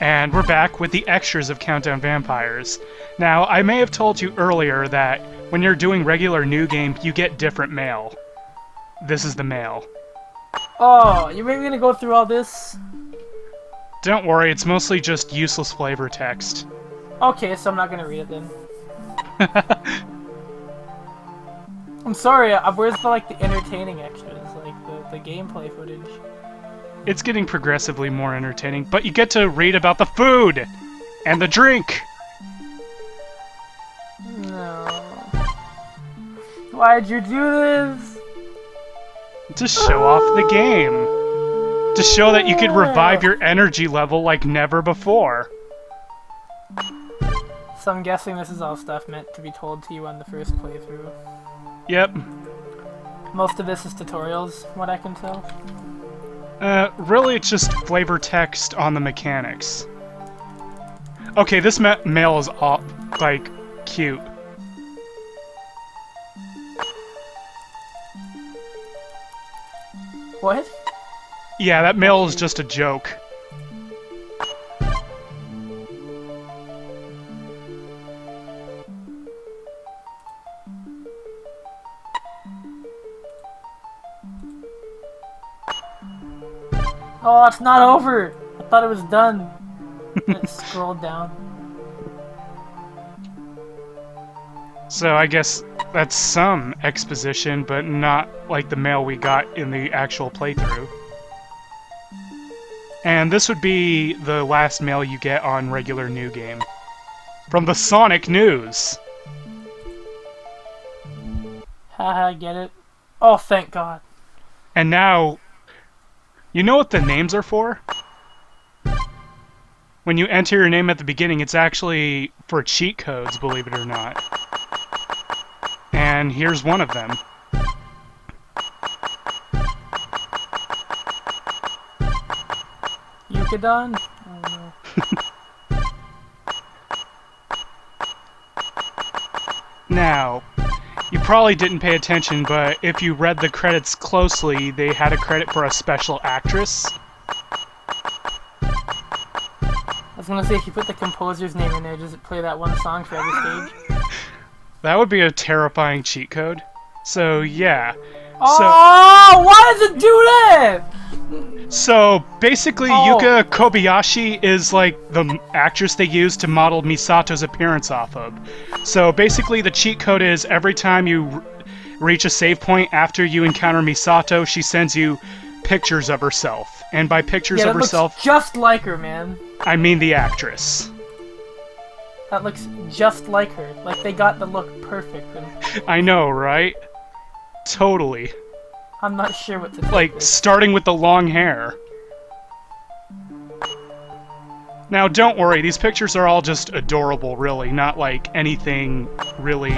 And we're back with the extras of Countdown Vampires. Now, I may have told you earlier that when you're doing regular new game, you get different mail. This is the mail. Oh, you're maybe gonna go through all this? Don't worry, it's mostly just useless flavor text. Okay, so I'm not gonna read it then. I'm sorry, where's the entertaining extras, like the gameplay footage? It's getting progressively more entertaining, but you get to read about the food! And the drink! No. Why'd you do this? To show off the game. To show that you could revive your energy level like never before. So I'm guessing this is all stuff meant to be told to you on the first playthrough. Yep. Most of this is tutorials, what I can tell. Really it's just flavor text on the mechanics. Okay, this mail is all, cute. What? Yeah, that mail is just a joke. Oh, it's not over! I thought it was done. It scrolled down. So I guess that's some exposition, but not like the mail we got in the actual playthrough. And this would be the last mail you get on regular new game. From the Sonic News! Haha, I get it. Oh, thank God. And now, you know what the names are for? When you enter your name at the beginning, it's actually for cheat codes, believe it or not. And here's one of them. Yukadon? Oh no. Now, you probably didn't pay attention, but if you read the credits closely, they had a credit for a special actress. I was gonna say, if you put the composer's name in there, does it play that one song for every stage? That would be a terrifying cheat code. So, yeah. Oh, why does it do that? So, basically, Yuka Kobayashi is like the actress they use to model Misato's appearance off of. So, basically, the cheat code is every time you reach a save point after you encounter Misato, she sends you pictures of herself. And by pictures of herself, looks just like her, man. I mean the actress. That looks just like her. Like, they got the look perfect. I know, right? Totally. I'm not sure what to do. Like, starting with the long hair. Now, don't worry, these pictures are all just adorable, really, not like anything really,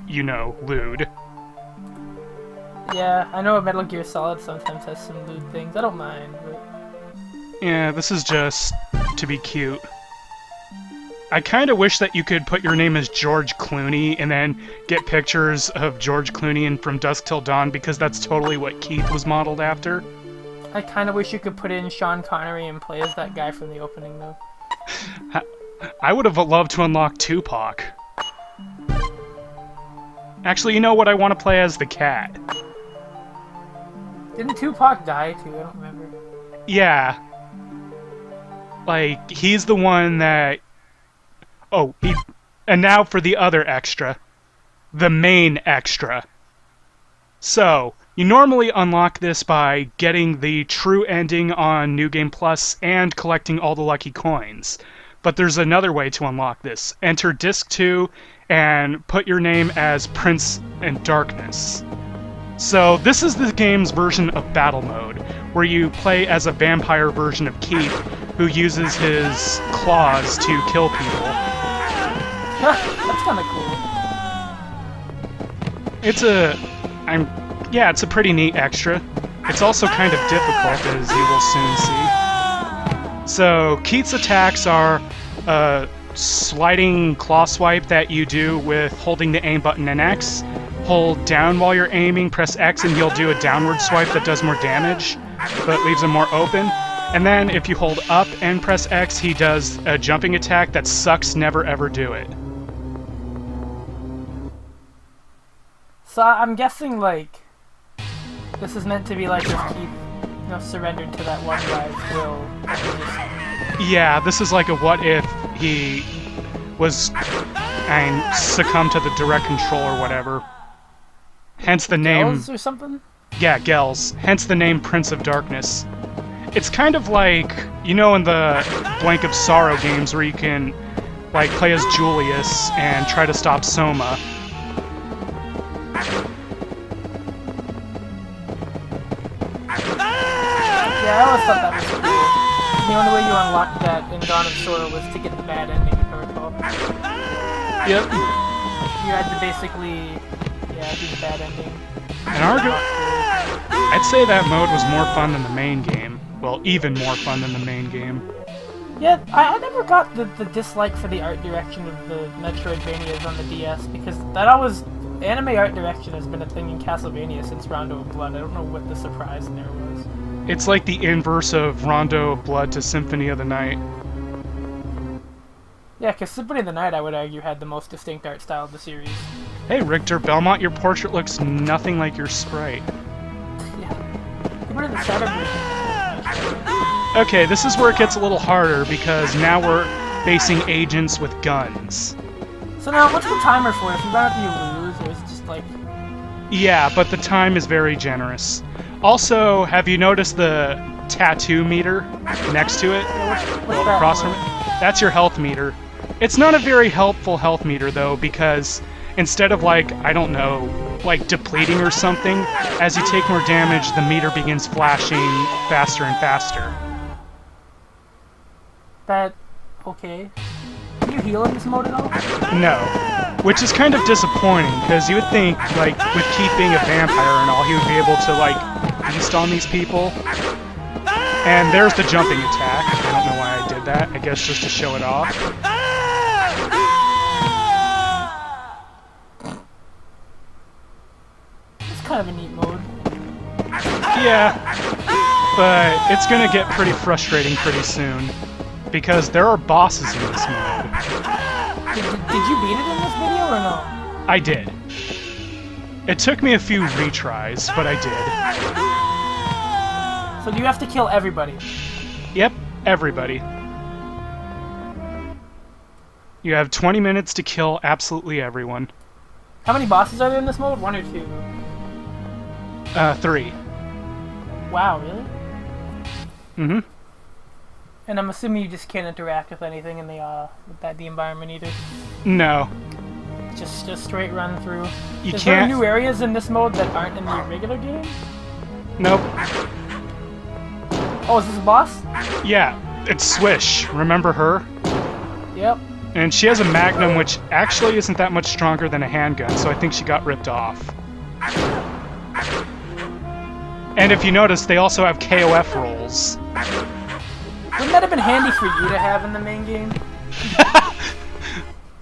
you know, lewd. Yeah, I know Metal Gear Solid sometimes has some lewd things. I don't mind, but... Yeah, this is just to be cute. I kind of wish that you could put your name as George Clooney and then get pictures of George Clooney in From Dusk Till Dawn, because that's totally what Keith was modeled after. I kind of wish you could put in Sean Connery and play as that guy from the opening, though. I would have loved to unlock Tupac. Actually, you know what? I want to play as the cat. Didn't Tupac die, too? I don't remember. Yeah. Like, he's the one that... Oh, and now for the other extra. The main extra. So, you normally unlock this by getting the true ending on New Game Plus and collecting all the lucky coins. But there's another way to unlock this. Enter Disc 2 and put your name as Prince in Darkness. So, this is the game's version of Battle Mode, where you play as a vampire version of Keith, who uses his claws to kill people. That's kind of cool. It's a pretty neat extra. It's also kind of difficult, as you will soon see. So, Keith's attacks are a sliding claw swipe that you do with holding the aim button and X. Hold down while you're aiming, press X, and he'll do a downward swipe that does more damage, but leaves him more open. And then if you hold up and press X, he does a jumping attack that sucks, never ever do it. So I'm guessing, like, this is meant to be like if Keith, surrendered to that one guy's will. Yeah, this is like a what if he was and succumbed to the direct control or whatever. Hence the name. Gels or something? Yeah, Gels. Hence the name Prince of Darkness. It's kind of like, in the Blank of Sorrow games where you can, like, play as Julius and try to stop Soma. Yeah, I always thought that was cool. The only way you unlocked that in Dawn of Sorrow was to get the bad ending, if I recall. Yep. You had to basically, do the bad ending. And I'd say that mode was more fun than the main game. Well, even more fun than the main game. Yeah, I never got the dislike for the art direction of the Metroidvanias on the DS, because anime art direction has been a thing in Castlevania since Rondo of Blood. I don't know what the surprise in there was. It's like the inverse of Rondo of Blood to Symphony of the Night. Yeah, because Symphony of the Night, I would argue, had the most distinct art style of the series. Hey, Richter Belmont, your portrait looks nothing like your sprite. Yeah. What are the shadow versions? Okay, this is where it gets a little harder, because now we're facing agents with guns. So now, what's the timer for? If you run out, you lose, or is it just like... Yeah, but the time is very generous. Also, have you noticed the tattoo meter next to it? What's Well, that across for? from it? That's your health meter. It's not a very helpful health meter, though, because instead of, like, I don't know, like depleting or something, as you take more damage, the meter begins flashing faster and faster. Okay. Can you heal in this mode at all? No. Which is kind of disappointing, because you would think, like, with Keith being a vampire and all, he would be able to, like, feast on these people. And there's the jumping attack. I don't know why I did that. I guess just to show it off. It's kind of a neat mode. Yeah. But it's gonna get pretty frustrating pretty soon. Because there are bosses in this mode. Did you beat it in this video or no? I did. It took me a few retries, but I did. So do you have to kill everybody? Yep, everybody. You have 20 minutes to kill absolutely everyone. How many bosses are there in this mode? 1 or 2? 3. Wow, really? Mm-hmm. And I'm assuming you just can't interact with anything in the environment either. No. Just straight run through. You Is can't... there new areas in this mode that aren't in the regular game? Nope. Oh, is this a boss? Yeah, it's Swish. Remember her? Yep. And she has a Magnum, which actually isn't that much stronger than a handgun, so I think she got ripped off. And if you notice, they also have KOF rolls. Wouldn't that have been handy for you to have in the main game?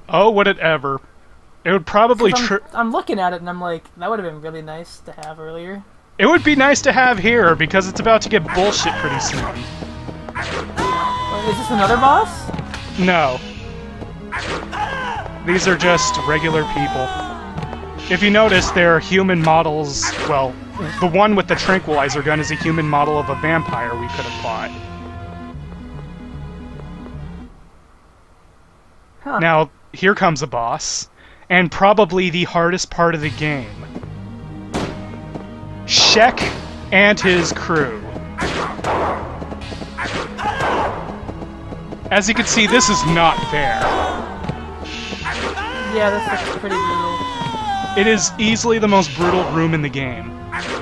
Oh, would it ever. It would probably... I'm looking at it and I'm like, that would have been really nice to have earlier. It would be nice to have here, because it's about to get bullshit pretty soon. Wait, is this another boss? No. These are just regular people. If you notice, they're human models... Well, the one with the tranquilizer gun is a human model of a vampire we could have fought. Huh. Now, here comes a boss, and probably the hardest part of the game. Shek and his crew. As you can see, this is not fair. Yeah, this looks pretty brutal. It is easily the most brutal room in the game.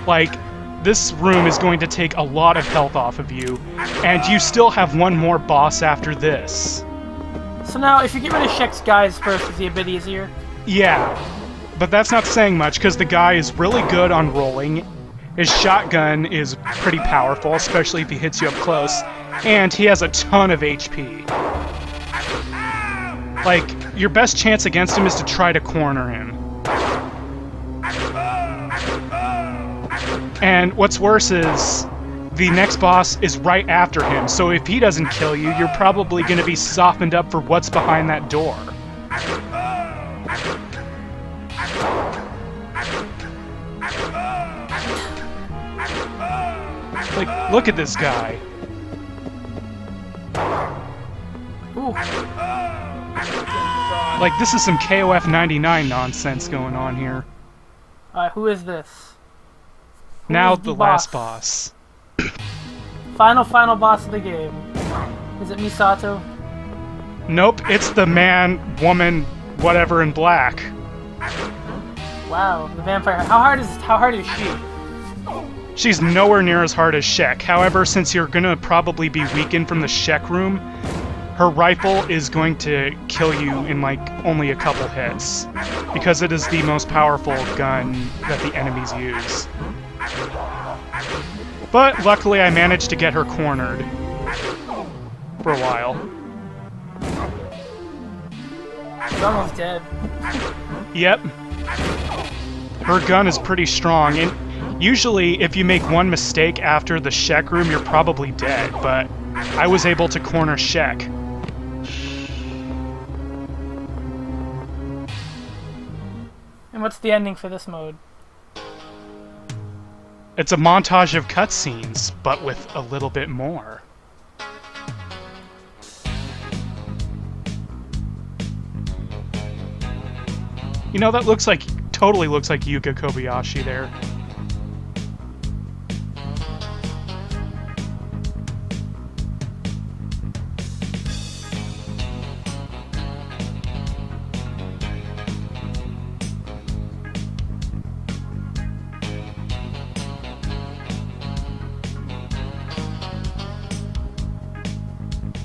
Like, this room is going to take a lot of health off of you, and you still have one more boss after this. So now, if you get rid of Shek's guys first, is he a bit easier? Yeah, but that's not saying much, because the guy is really good on rolling. His shotgun is pretty powerful, especially if he hits you up close, and he has a ton of HP. Like, your best chance against him is to try to corner him. And what's worse is, the next boss is right after him, so if he doesn't kill you, you're probably going to be softened up for what's behind that door. Like, look at this guy. Ooh. Like, this is some KOF 99 nonsense going on here. Who is this? Who Now is the last boss. Final boss of the game. Is it Misato? Nope, it's the man, woman, whatever in black. Wow, the vampire. How hard is she? She's nowhere near as hard as Shek. However, since you're gonna probably be weakened from the Shek room, her rifle is going to kill you in like only a couple hits, because it is the most powerful gun that the enemies use. But luckily I managed to get her cornered for a while. She's almost dead. Yep. Her gun is pretty strong, and usually if you make one mistake after the Shek room, you're probably dead, but I was able to corner Shek. And what's the ending for this mode? It's a montage of cutscenes, but with a little bit more. You know, that totally looks like Yuka Kobayashi there.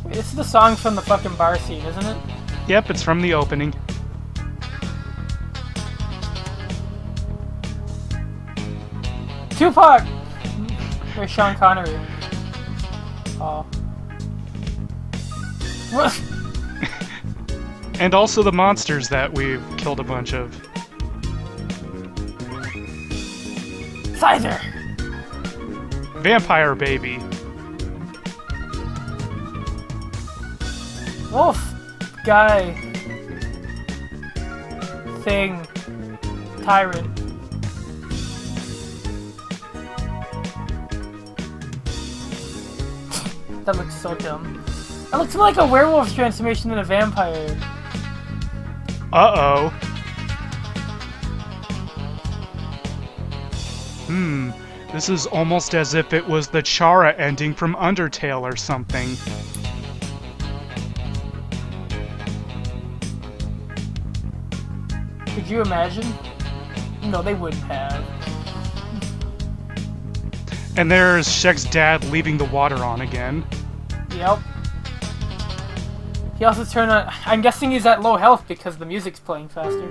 This is the song from the fucking bar scene, isn't it? Yep, it's from the opening. Tupac! Or Sean Connery. Oh. What? And also the monsters that we've killed a bunch of. Scyther! Vampire baby. Wolf! Guy. Thing. Tyrant. That looks so dumb. That looks more like a werewolf transformation than a vampire. Uh-oh. This is almost as if it was the Chara ending from Undertale or something. Could you imagine? No, they wouldn't have. And there's Shek's dad leaving the water on again. Yep. He also turned on... I'm guessing he's at low health because the music's playing faster.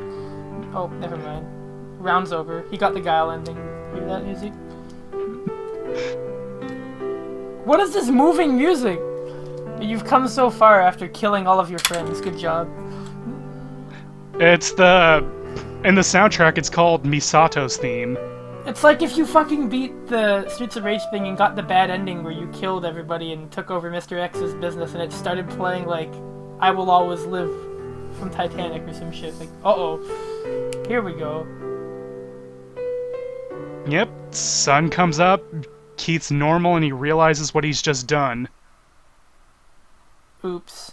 Oh, never mind. Round's over. He got the Guile ending. Hear that music? What is this moving music? You've come so far after killing all of your friends. Good job. It's the... In the soundtrack, it's called Misato's theme. It's like if you fucking beat the Streets of Rage thing and got the bad ending where you killed everybody and took over Mr. X's business and it started playing like I Will Always Live from Titanic or some shit. Like, uh-oh. Here we go. Yep, sun comes up, Keith's normal, and he realizes what he's just done. Oops.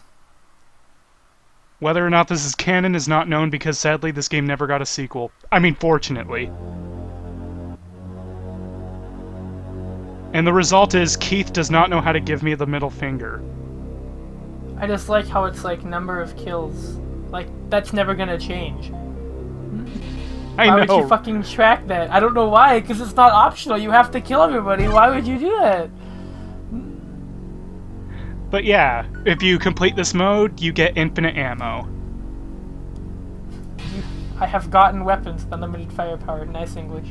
Whether or not this is canon is not known because sadly this game never got a sequel. I mean, fortunately. And the result is Keith does not know how to give me the middle finger. I just like how it's like number of kills. Like, that's never gonna change. I Why know. would you fucking track that? I don't know why, because it's not optional. You have to kill everybody. Why would you do that? But yeah, if you complete this mode, you get infinite ammo. I have gotten weapons with unlimited firepower. Nice English.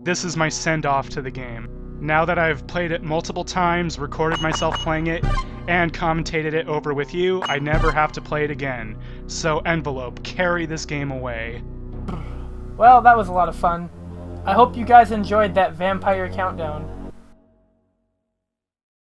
This is my send-off to the game. Now that I've played it multiple times, recorded myself playing it, and commentated it over with you, I never have to play it again. So Envelope, carry this game away. Well, that was a lot of fun. I hope you guys enjoyed that vampire countdown.